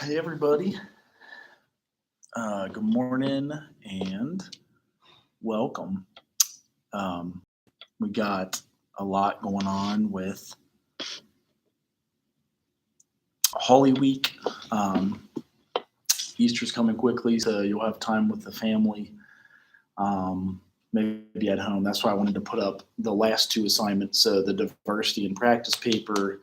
Hey, everybody. Good morning and welcome. Um, we got a lot going on with Holy Week. Um, Easter's coming quickly, so you'll have time with the family, maybe at home. That's why I wanted to put up the last two assignments. So the diversity and practice paper,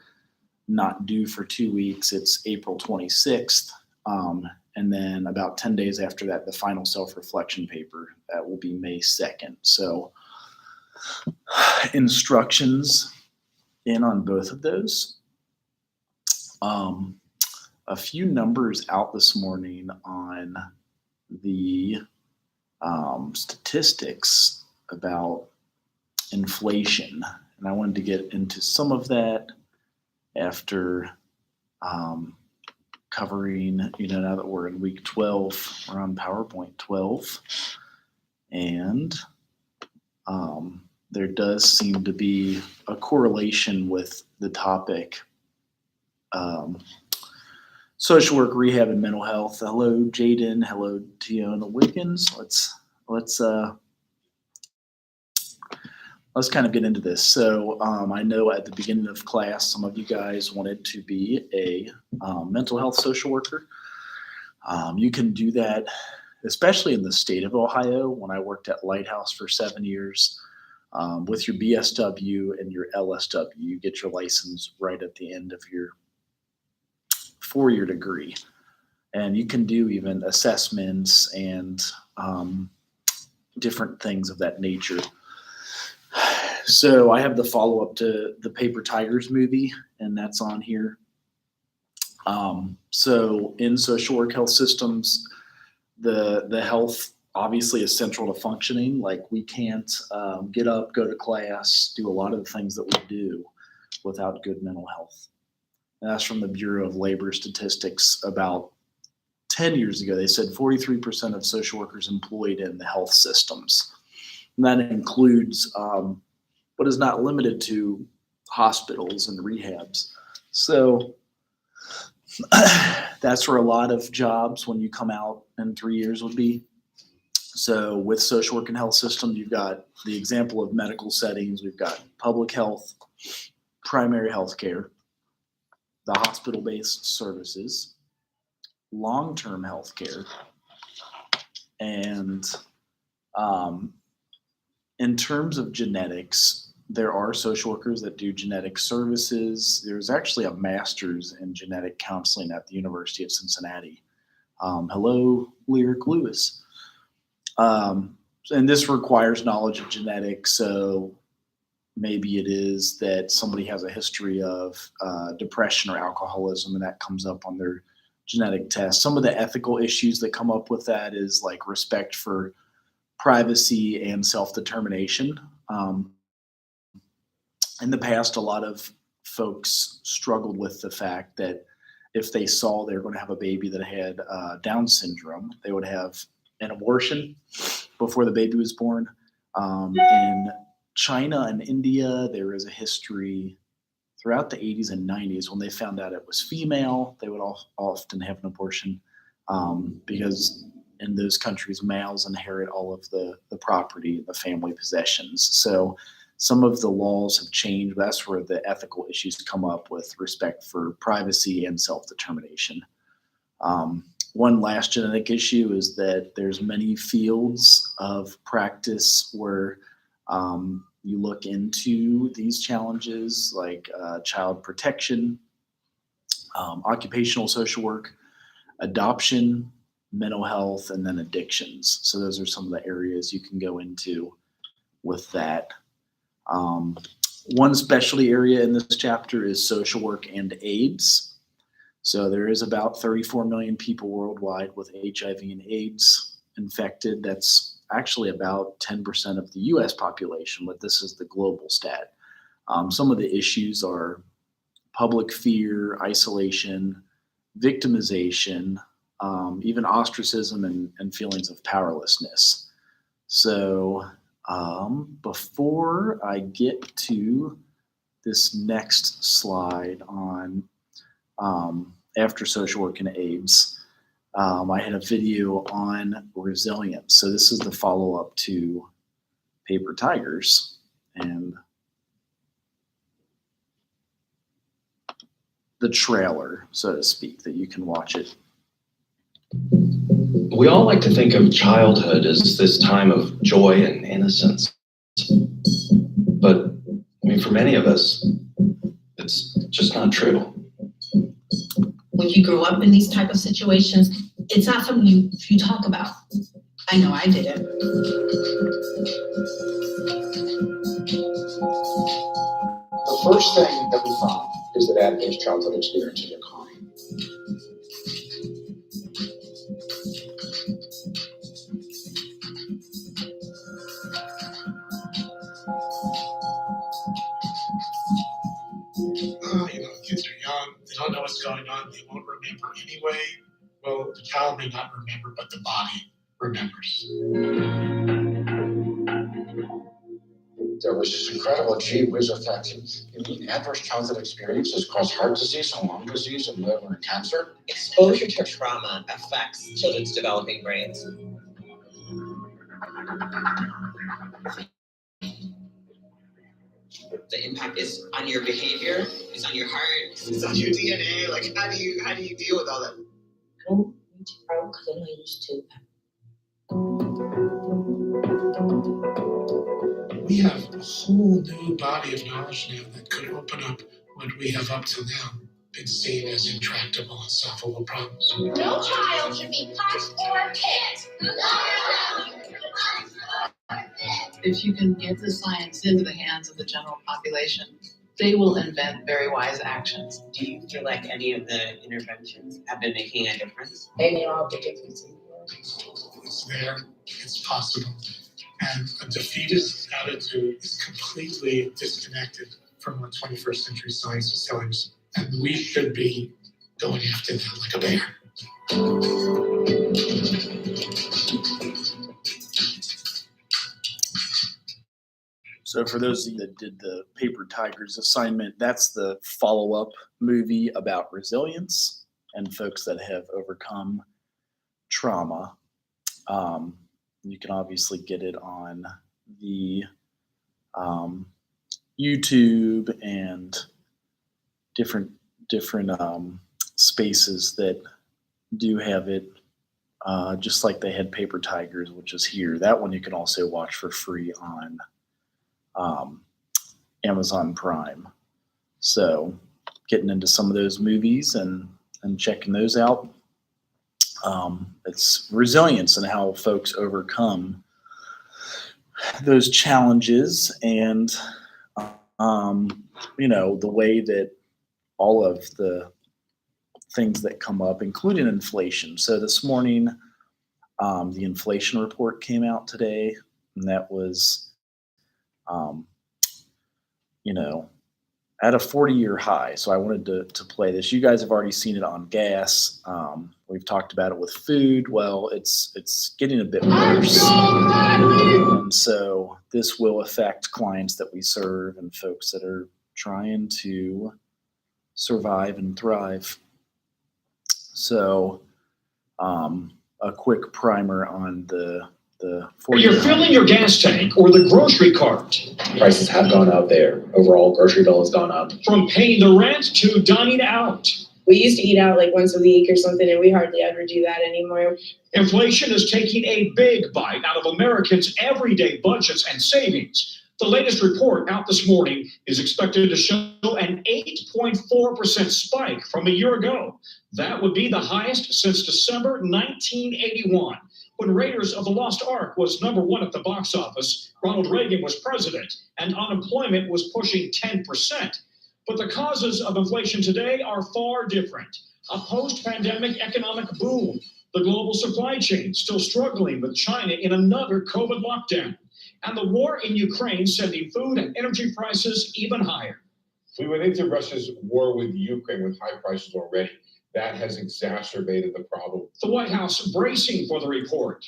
not due for 2 weeks, it's April 26th. And then about 10 days after that, the final self-reflection paper, that will be May 2nd. So instructions in on both of those. Um, a few numbers out this morning on the statistics about inflation. And I wanted to get into some of that after covering, now that we're in week 12, we're on PowerPoint 12. And there does seem to be a correlation with the topic social work, rehab, and mental health. Hello, Jaden. Hello, Tiona Wiggins. Let's kind of get into this. So I know at the beginning of class, some of you guys wanted to be a mental health social worker. You can do that, especially in the state of Ohio. When I worked at Lighthouse for 7 years, with your BSW and your LSW, you get your license right at the end of your 4-year degree. And you can do even assessments and different things of that nature. So I have the follow-up to the Paper Tigers movie, and that's on here. So in social work health systems, the health obviously is central to functioning. Like we can't get up, go to class, do a lot of the things that we do without good mental health. And that's from the Bureau of Labor Statistics. About 10 years ago, they said 43% of social workers employed in the health systems. And that includes, but is not limited to, hospitals and rehabs. So that's where a lot of jobs when you come out in 3 years would be. So with social work and health system, you've got the example of medical settings. We've got public health, primary health care, the hospital-based services, long-term health care, and in terms of genetics, there are social workers that do genetic services. There's actually a master's in genetic counseling at the University of Cincinnati. Hello, Lyric Lewis. And this requires knowledge of genetics. So maybe it is that somebody has a history of depression or alcoholism, and that comes up on their genetic test. Some of the ethical issues that come up with that is like respect for privacy and self-determination. In the past, a lot of folks struggled with the fact that if they saw they were going to have a baby that had Down syndrome, they would have an abortion before the baby was born. In China and India, there is a history throughout the 80s and 90s when they found out it was female, they would often have an abortion because in those countries, males inherit all of the property, the family possessions. So some of the laws have changed. But that's where the ethical issues come up with respect for privacy and self-determination. One last genetic issue is that there's many fields of practice where you look into these challenges like child protection, occupational social work, adoption, mental health, and then addictions. So those are some of the areas you can go into with that. One specialty area in this chapter is social work and AIDS. So there is about 34 million people worldwide with HIV and AIDS infected. That's actually about 10% of the US population, but this is the global stat. Some of the issues are public fear, isolation, victimization, even ostracism and feelings of powerlessness. So before I get to this next slide on after social work and AIDS, I had a video on resilience. So this is the follow-up to Paper Tigers, and the trailer, so to speak, that you can watch it. We all like to think of childhood as this time of joy and innocence. But, I mean, for many of us, it's just not true. When you grow up in these type of situations, it's not something you talk about. I know I didn't. The first thing that we found is that adverse childhood experiences are common. Kids are young, they don't know what's going on, they won't remember anyway. Well, the child may not remember, but the body remembers. There was this incredible gee whiz effect. You mean adverse childhood experiences cause heart disease and lung disease and liver and cancer? Exposure to trauma affects children's developing brains. The impact is on your behavior, it's on your heart, It's on your DNA. Like, how do you deal with all that? I don't need to grow because I'm not used to it. We have a whole new body of knowledge now that could open up what we have up to now been seen as intractable and solvable problems. No child should be punched or kicked. If you can get the science into the hands of the general population, they will invent very wise actions. Do you feel like any of the interventions have been making a difference? They made all the difference. It's there, it's possible. And a defeatist attitude is completely disconnected from what 21st century science is telling us. And we should be going after that like a bear. So for those of you that did the Paper Tigers assignment, that's the follow-up movie about resilience and folks that have overcome trauma. You can obviously get it on the YouTube and different spaces that do have it, just like they had Paper Tigers, which is here. That one you can also watch for free on Amazon Prime. So getting into some of those movies and checking those out. It's resilience and how folks overcome those challenges, and the way that all of the things that come up, including inflation. So this morning, the inflation report came out today, and that was at a 40-year high. So I wanted to play this. You guys have already seen it on gas. We've talked about it with food. Well, it's getting a bit worse. And so this will affect clients that we serve and folks that are trying to survive and thrive. So a quick primer on the You're filling your gas tank or the grocery cart. Prices have gone up there. Overall, grocery bill has gone up. From paying the rent to dining out. We used to eat out like once a week or something, and we hardly ever do that anymore. Inflation is taking a big bite out of Americans' everyday budgets and savings. The latest report out this morning is expected to show an 8.4% spike from a year ago. That would be the highest since December 1981. When Raiders of the Lost Ark was #1 at the box office, Ronald Reagan was president, and unemployment was pushing 10%. But the causes of inflation today are far different. A post-pandemic economic boom, the global supply chain still struggling with China in another COVID lockdown, and the war in Ukraine sending food and energy prices even higher. We went into Russia's war with Ukraine with high prices already. That has exacerbated the problem. The White House bracing for the report.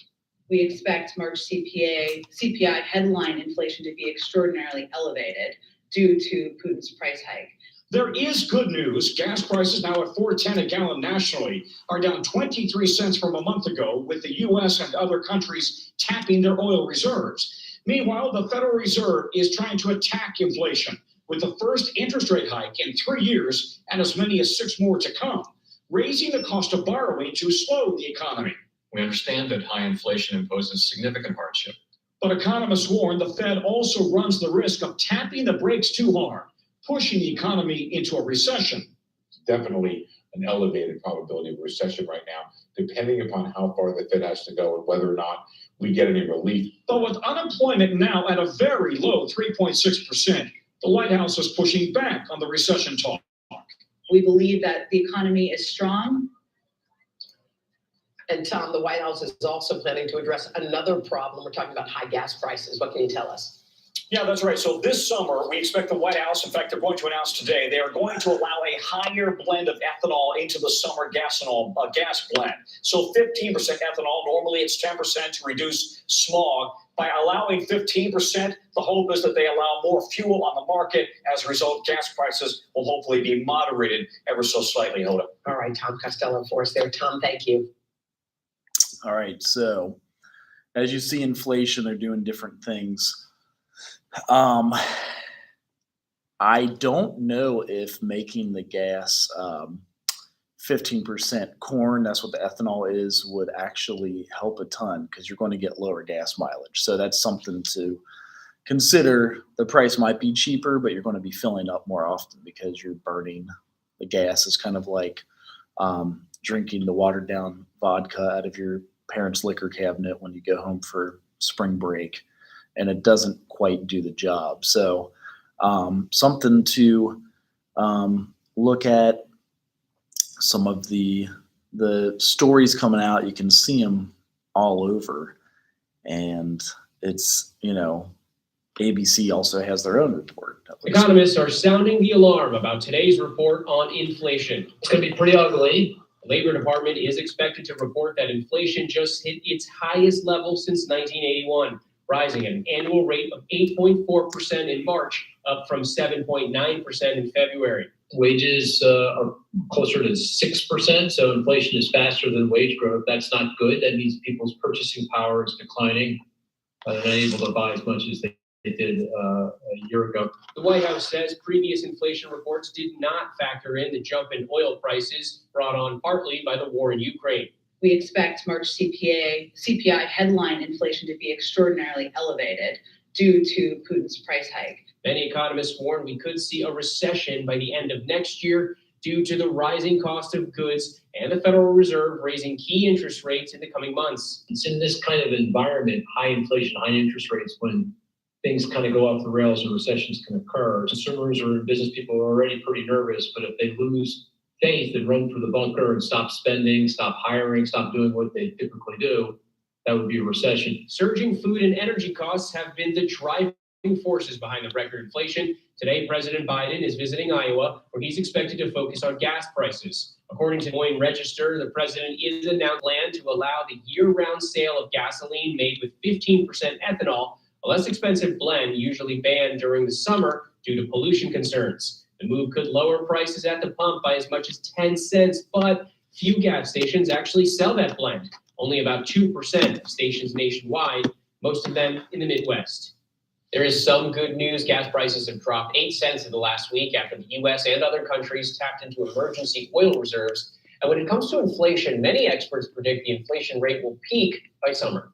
We expect March CPI headline inflation to be extraordinarily elevated due to Putin's price hike. There is good news. Gas prices now at $4.10 a gallon nationally are down 23 cents from a month ago, with the U.S. and other countries tapping their oil reserves. Meanwhile, the Federal Reserve is trying to attack inflation with the first interest rate hike in 3 years and as many as 6 more to come, raising the cost of borrowing to slow the economy. We understand that high inflation imposes significant hardship. But economists warn the Fed also runs the risk of tapping the brakes too hard, pushing the economy into a recession. Definitely an elevated probability of recession right now, depending upon how far the Fed has to go and whether or not we get any relief. But with unemployment now at a very low 3.6%, the White House is pushing back on the recession talk. We believe that the economy is strong. And Tom, the White House is also planning to address another problem. We're talking about high gas prices. What can you tell us? Yeah, that's right. So this summer, we expect the White House, in fact, they're going to announce today, they are going to allow a higher blend of ethanol into the summer gas blend. So 15% ethanol, normally it's 10% to reduce smog. By allowing 15%, the hope is that they allow more fuel on the market. As a result, gas prices will hopefully be moderated ever so slightly, Hoda. All right, Tom Costello for us there. Tom, thank you. All right, so as you see inflation, they're doing different things. I don't know if making the gas 15% corn, that's what the ethanol is, would actually help a ton, because you're going to get lower gas mileage. So that's something to consider. The price might be cheaper, but you're going to be filling up more often because you're burning the gas. Is kind of like drinking the watered down vodka out of your parents' liquor cabinet when you go home for spring break, and it doesn't quite do the job. So something to look at. Some of the stories coming out, you can see them all over, and it's, ABC also has their own report. Economists are sounding the alarm about today's report on inflation. It's going to be pretty ugly. The Labor Department is expected to report that inflation just hit its highest level since 1981, rising at an annual rate of 8.4% in March, up from 7.9% in February. Wages are closer to 6%, so inflation is faster than wage growth. That's not good. That means people's purchasing power is declining. They're not able to buy as much as they did a year ago. The White House says previous inflation reports did not factor in the jump in oil prices brought on partly by the war in Ukraine. We expect March CPI headline inflation to be extraordinarily elevated due to Putin's price hike. Many economists warn we could see a recession by the end of next year due to the rising cost of goods and the Federal Reserve raising key interest rates in the coming months. It's in this kind of environment, high inflation, high interest rates, when things kind of go off the rails and recessions can occur. Consumers or business people are already pretty nervous, but if they lose faith and run for the bunker and stop spending, stop hiring, stop doing what they typically do, that would be a recession. Surging food and energy costs have been the driving forces behind the record inflation. Today, President Biden is visiting Iowa, where he's expected to focus on gas prices. According to the Des Moines Register, the president is announced plan to allow the year-round sale of gasoline made with 15% ethanol, a less expensive blend usually banned during the summer due to pollution concerns. The move could lower prices at the pump by as much as 10 cents, but few gas stations actually sell that blend. Only about 2% of stations nationwide, most of them in the Midwest. There is some good news. Gas prices have dropped 8 cents in the last week after the U.S. and other countries tapped into emergency oil reserves. And when it comes to inflation, many experts predict the inflation rate will peak by summer.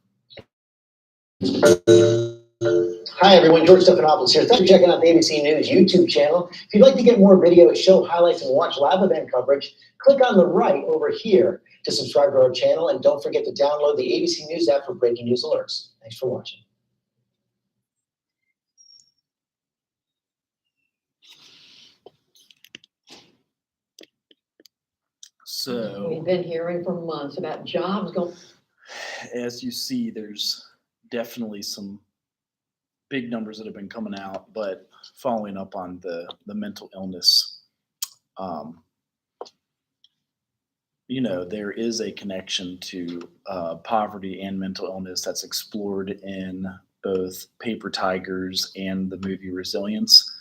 Hi everyone, George Stephanopoulos here. Thanks for checking out the ABC News YouTube channel. If you'd like to get more videos, show highlights, and watch live event coverage, click on the right over here to subscribe to our channel, and don't forget to download the ABC News app for breaking news alerts. Thanks for watching. So We've been hearing for months about jobs going. As you see, there's definitely some big numbers that have been coming out, but following up on the mental illness, there is a connection to poverty and mental illness that's explored in both Paper Tigers and the movie Resilience.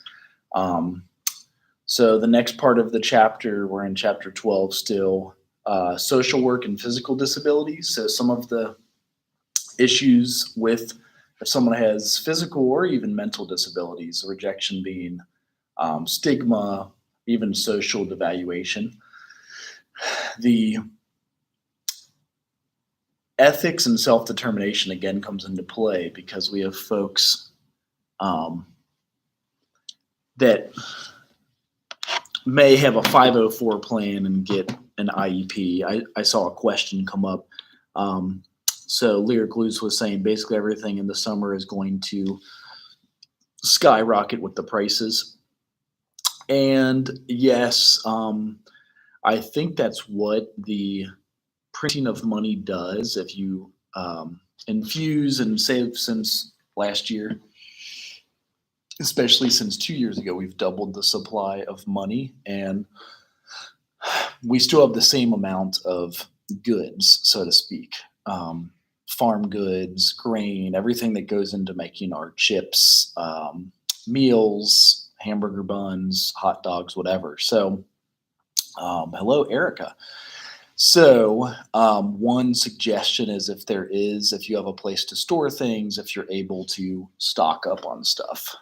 So the next part of the chapter, we're in chapter 12 still, social work and physical disabilities. So some of the issues with if someone has physical or even mental disabilities, rejection being stigma, even social devaluation. The ethics and self-determination again comes into play because we have folks that may have a 504 plan and get an IEP. I saw a question come up. So Lyric Luz was saying basically everything in the summer is going to skyrocket with the prices. And yes, I think that's what the printing of money does. If you infuse and save since last year, especially since 2 years ago, we've doubled the supply of money and we still have the same amount of goods, so to speak. Farm goods, grain, everything that goes into making our chips, meals, hamburger buns, hot dogs, whatever. So, hello, Erica. So, one suggestion is if you have a place to store things, if you're able to stock up on stuff,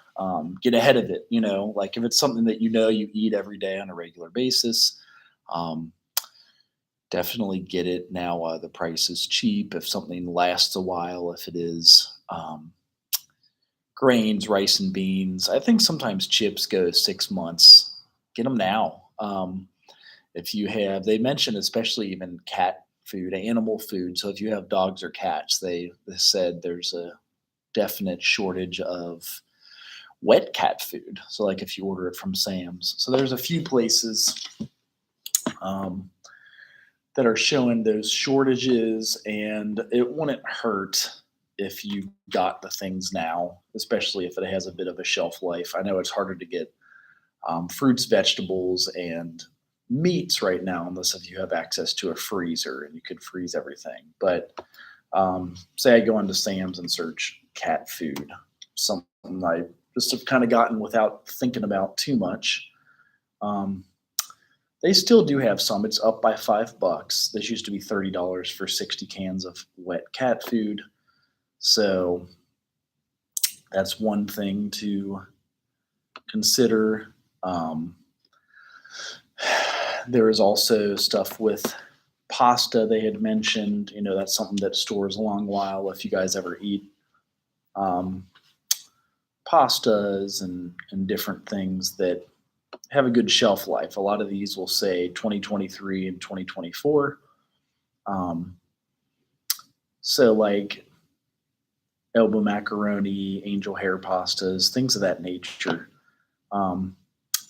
get ahead of it. Like if it's something that you eat every day on a regular basis, definitely get it now. The price is cheap. If something lasts a while, if it is grains, rice and beans, I think sometimes chips go 6 months. Get them now. If you have, they mentioned especially even cat food, animal food. So if you have dogs or cats, they said there's a definite shortage of wet cat food. So like if you order it from Sam's. So there's a few places that are showing those shortages, and it wouldn't hurt if you got the things now, especially if it has a bit of a shelf life. I know it's harder to get fruits, vegetables, and meats right now, unless if you have access to a freezer and you could freeze everything. But say I go into Sam's and search cat food, something I just have kind of gotten without thinking about too much. They still do have some. It's up by $5. This used to be $30 for 60 cans of wet cat food. So that's one thing to consider. There is also stuff with pasta they had mentioned. That's something that stores a long while. If you guys ever eat pastas and different things that have a good shelf life. A lot of these will say 2023 and 2024. So like elbow macaroni, angel hair pastas, things of that nature.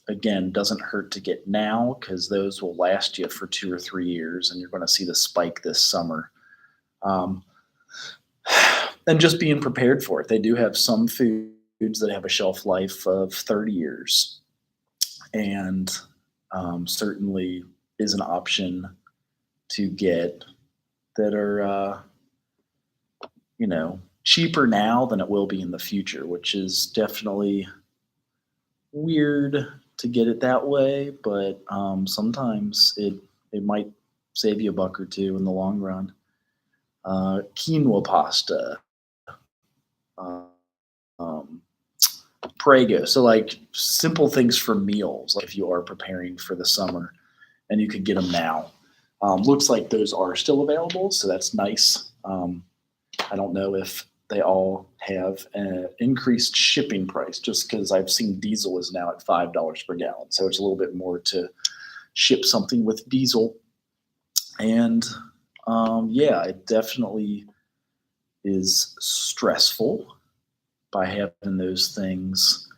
Again, doesn't hurt to get now because those will last you for 2 or 3 years and you're going to see the spike this summer. And just being prepared for it. They do have some foods that have a shelf life of 30 years. And certainly is an option to get that are, cheaper now than it will be in the future, which is definitely weird to get it that way. But sometimes it might save you $1 or $2 in the long run. Quinoa pasta. Prego. So like simple things for meals, like if you are preparing for the summer and you could get them now. Looks like those are still available. So that's nice. I don't know if they all have an increased shipping price just because I've seen diesel is now at $5 per gallon. So it's a little bit more to ship something with diesel. And yeah, it definitely is stressful by having those things,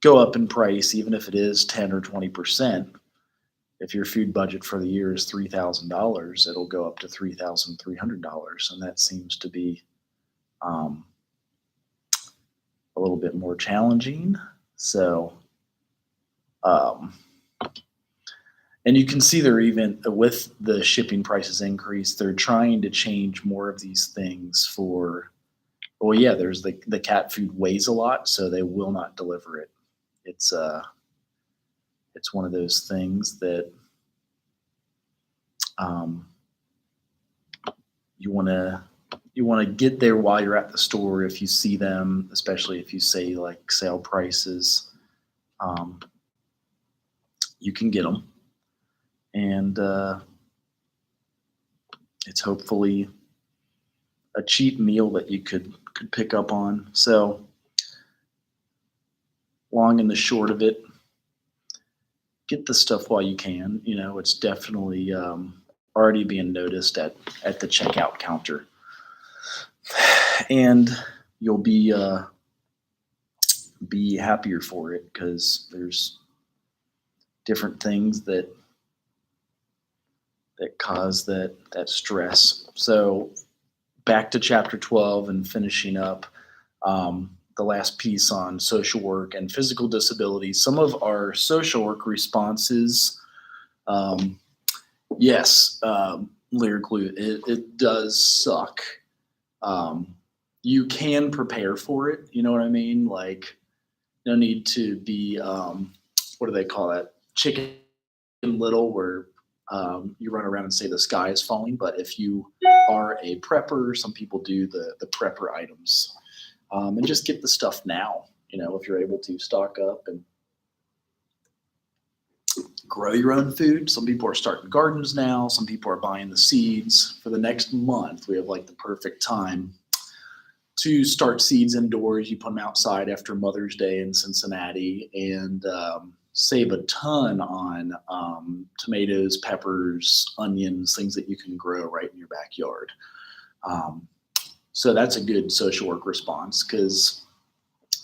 go up in price, even if it is 10 or 20%. If your food budget for the year is $3,000, it'll go up to $3,300. And that seems to be a little bit more challenging. So, and you can see they're even with the shipping prices increase, they're trying to change more of these things for well, yeah, there's the cat food weighs a lot, so they will not deliver it. It's one of those things that you want to get there while you're at the store. If you see them, especially if you say like sale prices, you can get them, and it's hopefully a cheap meal that you could pick up on. So long and the short of it, get the stuff while you can. You know, it's definitely already being noticed at the checkout counter, and you'll be happier for it because there's different things that cause that stress. So back to chapter 12 and finishing up the last piece on social work and physical disability. Some of our social work responses, yes, lyrically, it does suck. You can prepare for it. You know what I mean? Like, no need to be, what do they call that? Chicken Little, where you run around and say the sky is falling. But if you are a prepper, some people do the prepper items, and just get the stuff now. You know, if you're able to stock up and grow your own food. Some people are starting gardens now. Some people are buying the seeds for the next month. We have like the perfect time to start seeds indoors. You put them outside after Mother's Day in Cincinnati, and save a ton on tomatoes, peppers, onions, things that you can grow right in your backyard. So that's a good social work response, because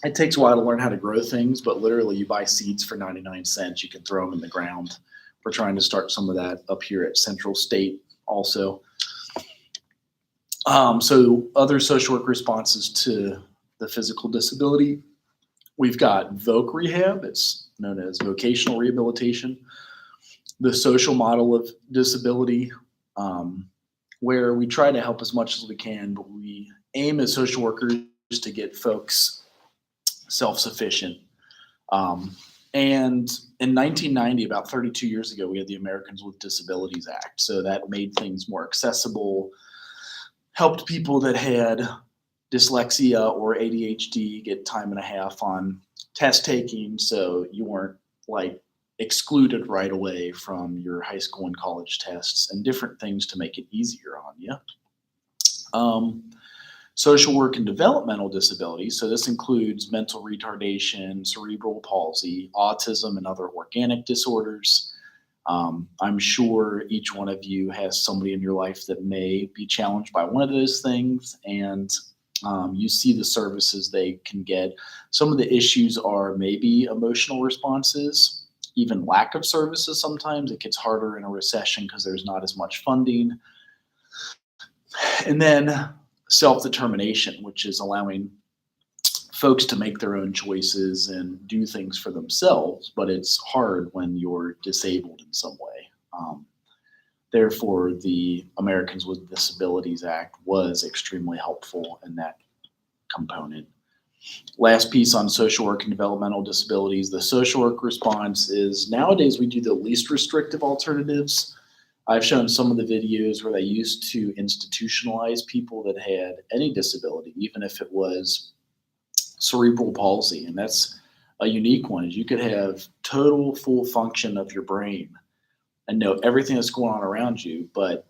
it takes a while to learn how to grow things, but literally you buy seeds for 99 cents. You can throw them in the ground. We're trying to start some of that up here at Central State also. So other social work responses to the physical disability, we've got VOC rehab. It's known as vocational rehabilitation. The social model of disability, where we try to help as much as we can, but we aim as social workers to get folks self-sufficient. And in 1990, about 32 years ago, we had the Americans with Disabilities Act. So that made things more accessible, helped people that had dyslexia or ADHD get time and a half on test taking, so you weren't like excluded right away from your high school and college tests, and different things to make it easier on you. Social work and developmental disabilities. So this includes mental retardation, cerebral palsy, autism, and other organic disorders. I'm sure each one of you has somebody in your life that may be challenged by one of those things, and you see the services they can get. Some of the issues are maybe emotional responses, even lack of services. Sometimes it gets harder in a recession because there's not as much funding. And then self-determination, which is allowing folks to make their own choices and do things for themselves, but it's hard when you're disabled in some way. Therefore, the Americans with Disabilities Act was extremely helpful in that component. Last piece on social work and developmental disabilities, the social work response is nowadays we do the least restrictive alternatives. I've shown some of the videos where they used to institutionalize people that had any disability, even if it was cerebral palsy. And that's a unique one, is you could have total full function of your brain and know everything that's going on around you, but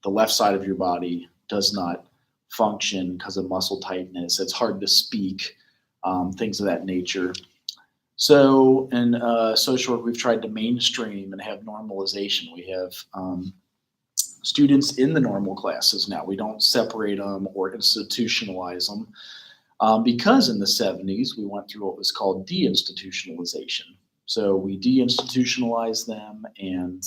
the left side of your body does not function because of muscle tightness. It's hard to speak, things of that nature. So in social work, we've tried to mainstream and have normalization. We have students in the normal classes now. We don't separate them or institutionalize them, because in the 70s, we went through what was called deinstitutionalization. So we deinstitutionalize them and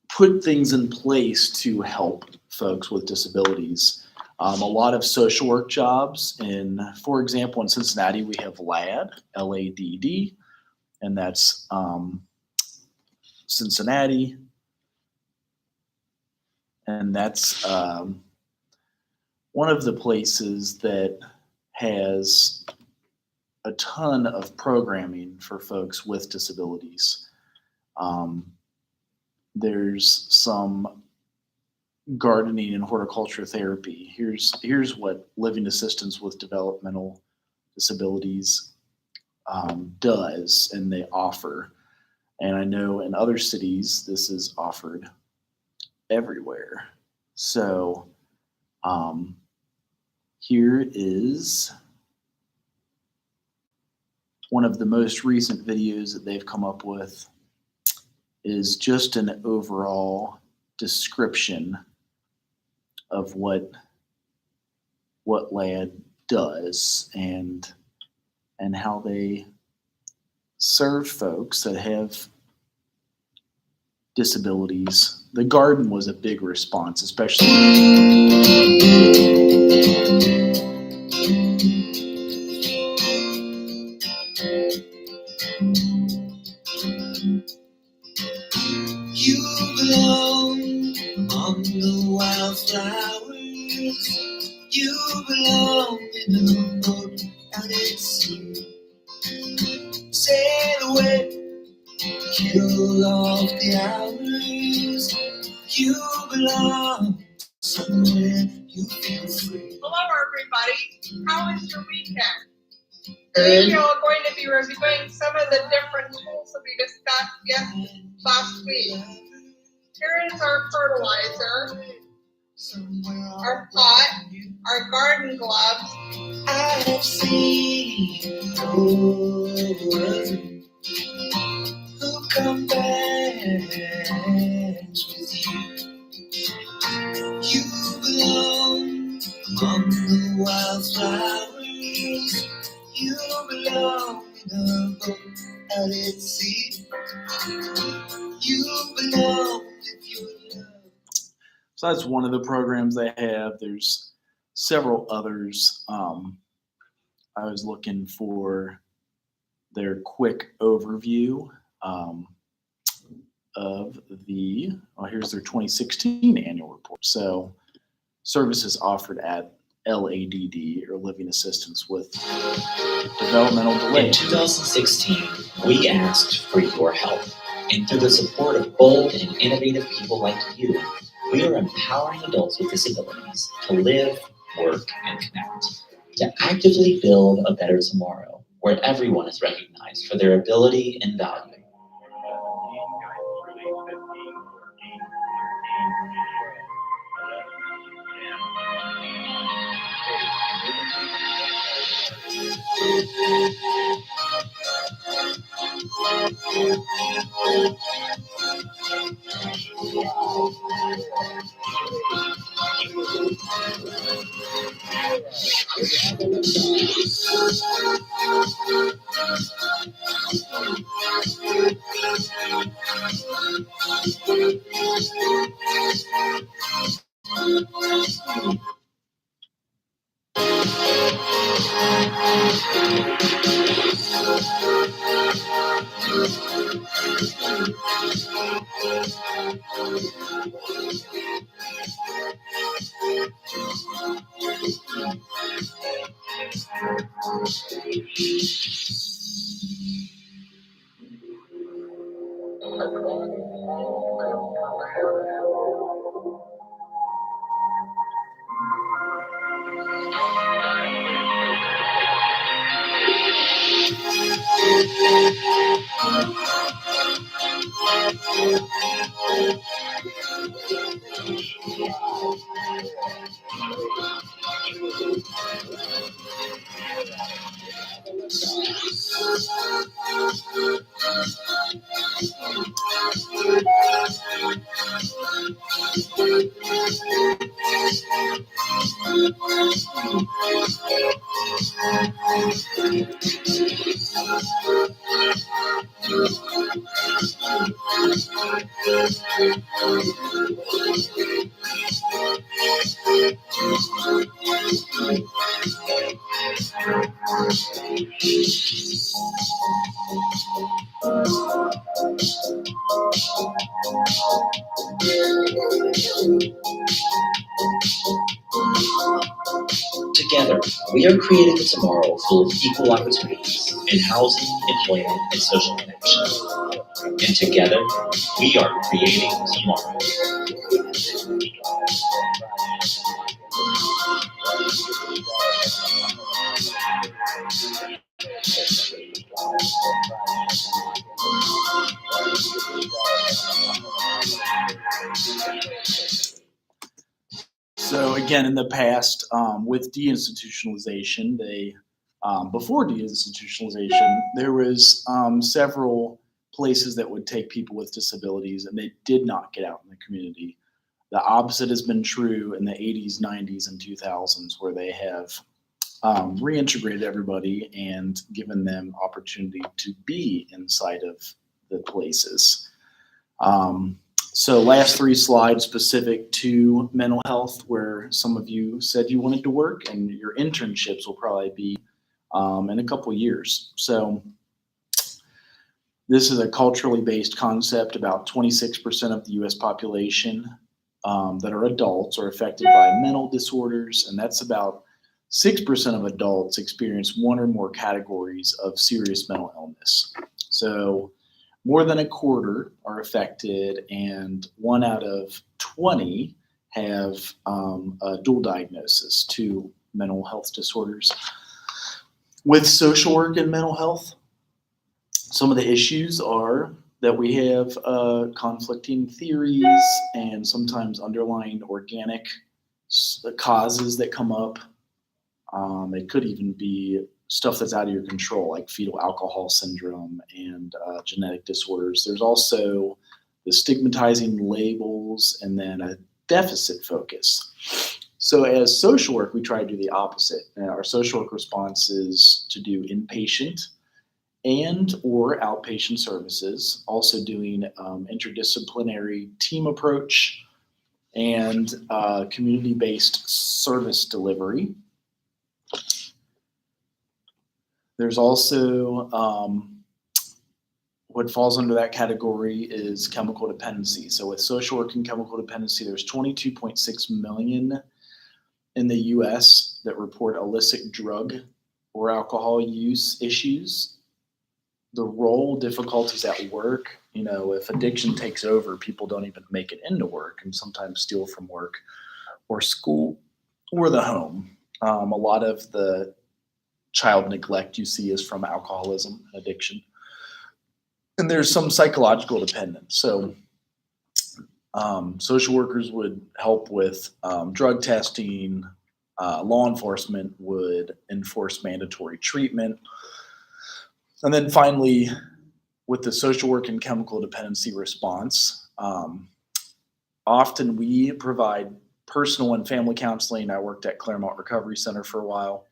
put things in place to help folks with disabilities. A lot of social work jobs for example, in Cincinnati, we have LADD, L-A-D-D, and that's Cincinnati. And that's one of the places that has a ton of programming for folks with disabilities. There's some gardening and horticulture therapy. Here's what Living Assistance with Developmental Disabilities does and they offer. And I know in other cities this is offered everywhere. So here is one of the most recent videos that they've come up with is just an overall description of what LAD does and how they serve folks that have disabilities. The garden was a big response, especially you belong among the wildflowers. You belong in the boat out at sea. Sail away, kill off the hours. You belong somewhere you feel free. Hello, everybody. How was your weekend? Good. Today, we're going to be reviewing some of the different tools that we discussed last week. Here is our fertilizer, our pot, our garden gloves. I have seen those who come back with you. You belong among the wildflowers. You belong in a boat out at sea. You belong if you love. So that's one of the programs they have. There's several others. I was looking for their quick overview of here's their 2016 annual report. So services offered at LADD, or Living Assistance with Developmental Delay. In 2016, we asked for your help. And through the support of bold and innovative people like you, we are empowering adults with disabilities to live, work, and connect, to actively build a better tomorrow where everyone is recognized for their ability and value. We are creating a tomorrow full of equal opportunities in housing, employment, and social connection. And together, we are creating tomorrow. So again, in the past, with deinstitutionalization, before deinstitutionalization, there was several places that would take people with disabilities, and they did not get out in the community. The opposite has been true in the 80s, 90s, and 2000s, where they have reintegrated everybody and given them opportunity to be inside of the places. So last 3 slides specific to mental health, where some of you said you wanted to work, and your internships will probably be in a couple years. So this is a culturally based concept. About 26% of the US population that are adults are affected by mental disorders, and that's about 6% of adults experience 1 or more categories of serious mental illness. So more than a quarter are affected, and 1 out of 20 have a dual diagnosis, 2 mental health disorders. With social work and mental health, some of the issues are that we have conflicting theories and sometimes underlying organic causes that come up. It could even be stuff that's out of your control, like fetal alcohol syndrome and genetic disorders. There's also the stigmatizing labels and then a deficit focus. So as social work, we try to do the opposite. Our social work response is to do inpatient and or outpatient services, also doing interdisciplinary team approach and community-based service delivery. There's also what falls under that category is chemical dependency. So with social work and chemical dependency, there's 22.6 million in the US that report illicit drug or alcohol use issues. The role difficulties at work, if addiction takes over, people don't even make it into work and sometimes steal from work or school or the home. A lot of the child neglect you see is from alcoholism and addiction. And there's some psychological dependence. So social workers would help with drug testing. Law enforcement would enforce mandatory treatment. And then finally, with the social work and chemical dependency response, often we provide personal and family counseling. I worked at Claremont Recovery Center for a while.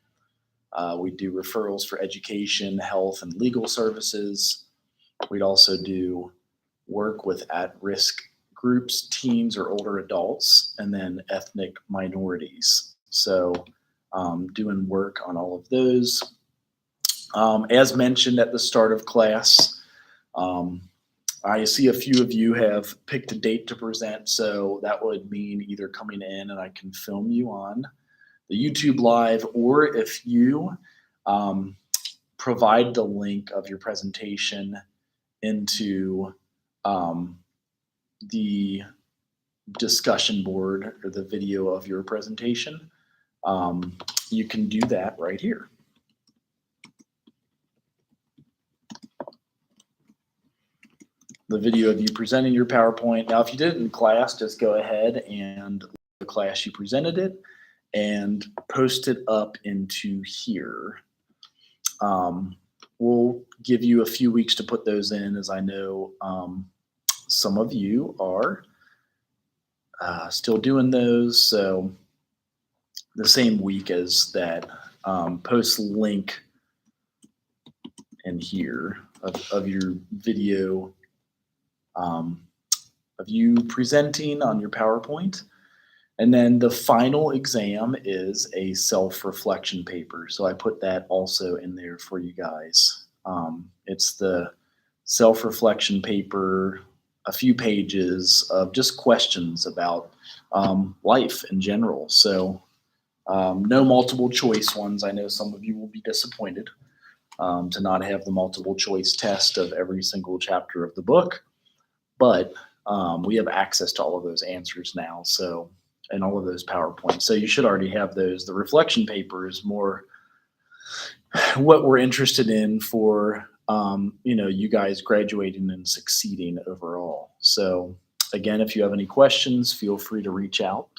We do referrals for education, health, and legal services. We'd also do work with at-risk groups, teens or older adults, and then ethnic minorities. So doing work on all of those. As mentioned at the start of class, I see a few of you have picked a date to present, so that would mean either coming in and I can film you on the YouTube Live, or if you provide the link of your presentation into the discussion board or the video of your presentation, you can do that right here. The video of you presenting your PowerPoint. Now, if you did it in class, just go ahead and the class you presented it and post it up into here. We'll give you a few weeks to put those in, as I know some of you are still doing those. So the same week as that, post link in here of your video of you presenting on your PowerPoint. And then the final exam is a self-reflection paper. So I put that also in there for you guys. It's the self-reflection paper, a few pages of just questions about life in general. So No multiple choice ones. I know some of you will be disappointed to not have the multiple choice test of every single chapter of the book, but we have access to all of those answers now. So, and all of those PowerPoints. So you should already have those. The reflection paper is more what we're interested in for, you guys graduating and succeeding overall. So again, if you have any questions, feel free to reach out.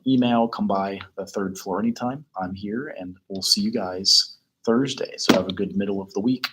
Email, come by the 3rd floor anytime. I'm here, and we'll see you guys Thursday. So have a good middle of the week.